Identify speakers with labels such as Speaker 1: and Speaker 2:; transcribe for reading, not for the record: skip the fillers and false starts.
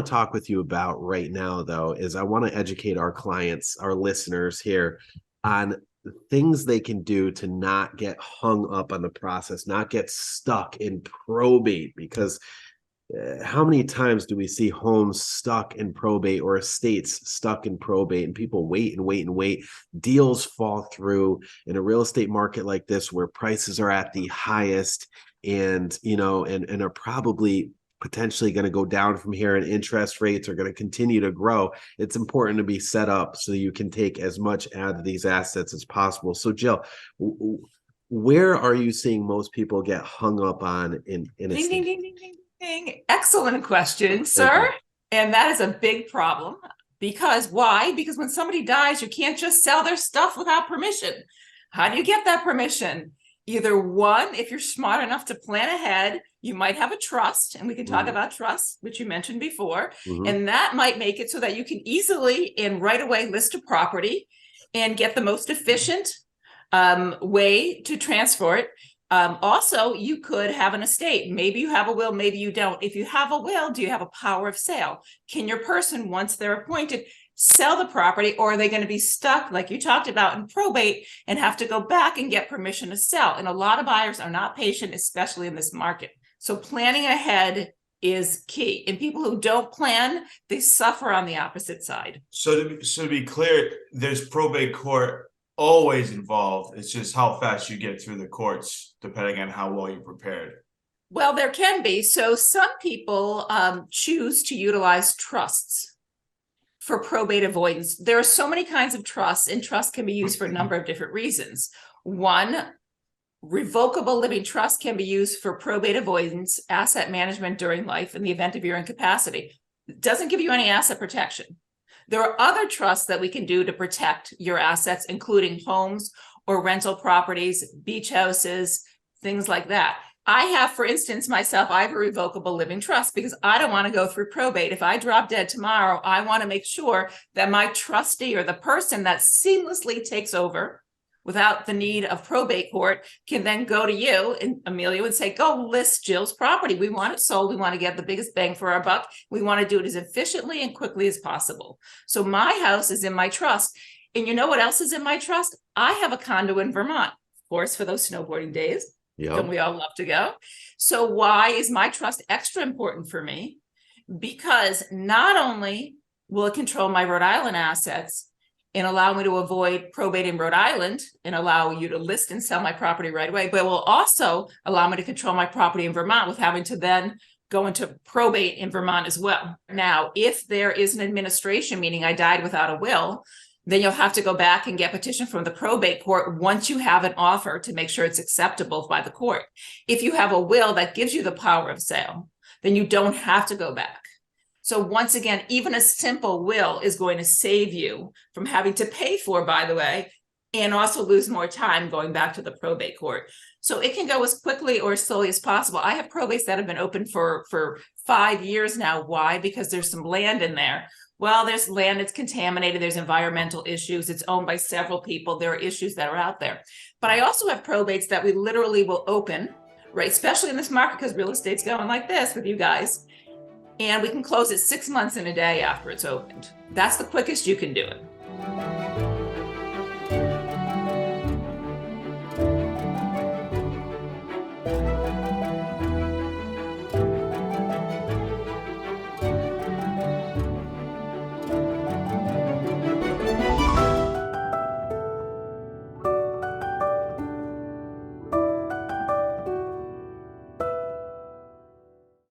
Speaker 1: want to talk with you about right now, though, is I want to educate our clients, our listeners here, on things they can do to not get hung up on the process, not get stuck in probate, because how many times do we see homes stuck in probate or estates stuck in probate, and people wait and wait and wait? Deals fall through in a real estate market like this, where prices are at the highest, and and are probably potentially going to go down from here, and interest rates are going to continue to grow. It's important to be set up so you can take as much out of these assets as possible. So Jill, where are you seeing most people get hung up on in
Speaker 2: ding, ding, ding, ding, ding. Excellent question, sir. And that is a big problem. Because why? Because when somebody dies, you can't just sell their stuff without permission. How do you get that permission? Either one, if you're smart enough to plan ahead, you might have a trust, and we can talk about trust, which you mentioned before, and that might make it so that you can easily and right away list a property and get the most efficient way to transfer it. Also, you could have an estate. Maybe you have a will, maybe you don't. If you have a will, do you have a power of sale? Can your person, once they're appointed, sell the property, or are they going to be stuck, like you talked about, in probate and have to go back and get permission to sell? And a lot of buyers are not patient, especially in this market. So planning ahead is key. And people who don't plan, they suffer on the opposite side.
Speaker 3: So to be clear, there's probate court always involved. It's just how fast you get through the courts, depending on how well you're prepared.
Speaker 2: Well, there can be. So some people choose to utilize trusts for probate avoidance. There are so many kinds of trusts, and trusts can be used for a number of different reasons. One, revocable living trust can be used for probate avoidance, asset management during life in the event of your incapacity. It doesn't give you any asset protection. There are other trusts that we can do to protect your assets, including homes or rental properties, beach houses, things like that. I have, for instance, myself, I have a revocable living trust because I don't want to go through probate. If I drop dead tomorrow, I want to make sure that my trustee, or the person that seamlessly takes over without the need of probate court, can then go to you, and Emilio, and say, go list Jill's property. We want it sold. We want to get the biggest bang for our buck. We want to do it as efficiently and quickly as possible. So my house is in my trust. And you know what else is in my trust? I have a condo in Vermont, of course, for those snowboarding days. Yep. Don't we all love to go? So why is my trust extra important for me? Because not only will it control my Rhode Island assets and allow me to avoid probate in Rhode Island and allow you to list and sell my property right away, but it will also allow me to control my property in Vermont with having to then go into probate in Vermont as well. Now, if there is an administration, meaning I died without a will, then you'll have to go back and get petition from the probate court once you have an offer to make sure it's acceptable by the court. If you have a will that gives you the power of sale, then you don't have to go back. So once again, even a simple will is going to save you from having to pay for, by the way, and also lose more time going back to the probate court. So it can go as quickly or as slowly as possible. I have probates that have been open for 5 years now. Why? Because there's some land in there. Well, there's land that's contaminated. There's environmental issues. It's owned by several people. There are issues that are out there. But I also have probates that we literally will open, right? Especially in this market, because real estate's going like this with you guys. And we can close it 6 months in a day after it's opened. That's the quickest you can do it.